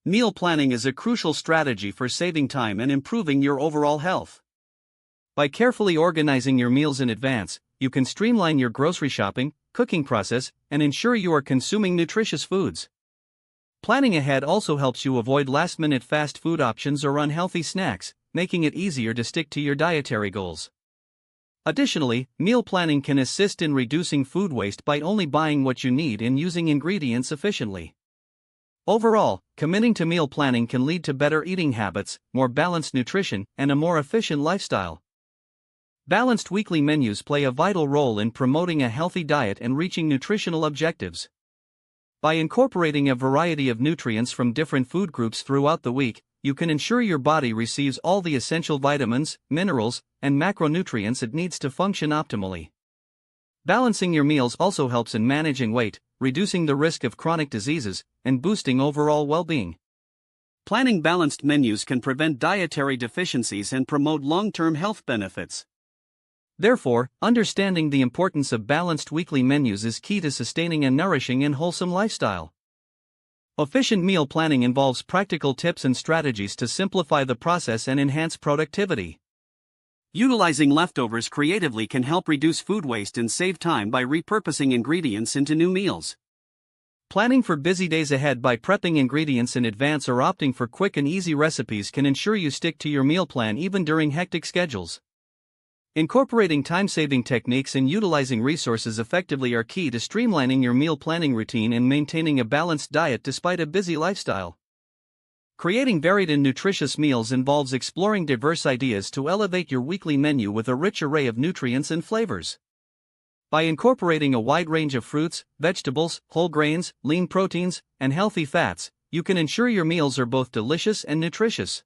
Meal planning is a crucial strategy for saving time and improving your overall health. By carefully organizing your meals in advance, you can streamline your grocery shopping, cooking process, and ensure you are consuming nutritious foods. Planning ahead also helps you avoid last-minute fast food options or unhealthy snacks, making it easier to stick to your dietary goals. Additionally, meal planning can assist in reducing food waste by only buying what you need and using ingredients efficiently. Overall, committing to meal planning can lead to better eating habits, more balanced nutrition, and a more efficient lifestyle. Balanced weekly menus play a vital role in promoting a healthy diet and reaching nutritional objectives. By incorporating a variety of nutrients from different food groups throughout the week, you can ensure your body receives all the essential vitamins, minerals, and macronutrients it needs to function optimally. Balancing your meals also helps in managing weight, reducing the risk of chronic diseases, and boosting overall well-being. Planning balanced menus can prevent dietary deficiencies and promote long-term health benefits. Therefore, understanding the importance of balanced weekly menus is key to sustaining a nourishing and wholesome lifestyle. Efficient meal planning involves practical tips and strategies to simplify the process and enhance productivity. Utilizing leftovers creatively can help reduce food waste and save time by repurposing ingredients into new meals. Planning for busy days ahead by prepping ingredients in advance or opting for quick and easy recipes can ensure you stick to your meal plan even during hectic schedules. Incorporating time-saving techniques and utilizing resources effectively are key to streamlining your meal planning routine and maintaining a balanced diet despite a busy lifestyle. Creating varied and nutritious meals involves exploring diverse ideas to elevate your weekly menu with a rich array of nutrients and flavors. By incorporating a wide range of fruits, vegetables, whole grains, lean proteins, and healthy fats, you can ensure your meals are both delicious and nutritious.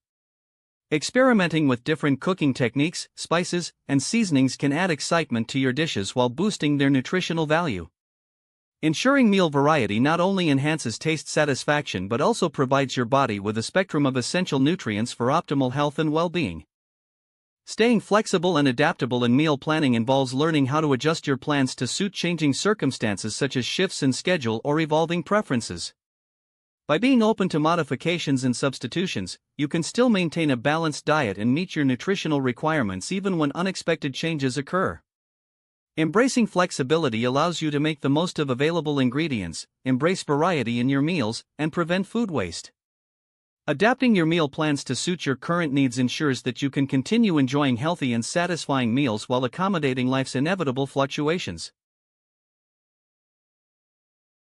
Experimenting with different cooking techniques, spices, and seasonings can add excitement to your dishes while boosting their nutritional value. Ensuring meal variety not only enhances taste satisfaction but also provides your body with a spectrum of essential nutrients for optimal health and well-being. Staying flexible and adaptable in meal planning involves learning how to adjust your plans to suit changing circumstances such as shifts in schedule or evolving preferences. By being open to modifications and substitutions, you can still maintain a balanced diet and meet your nutritional requirements even when unexpected changes occur. Embracing flexibility allows you to make the most of available ingredients, embrace variety in your meals, and prevent food waste. Adapting your meal plans to suit your current needs ensures that you can continue enjoying healthy and satisfying meals while accommodating life's inevitable fluctuations.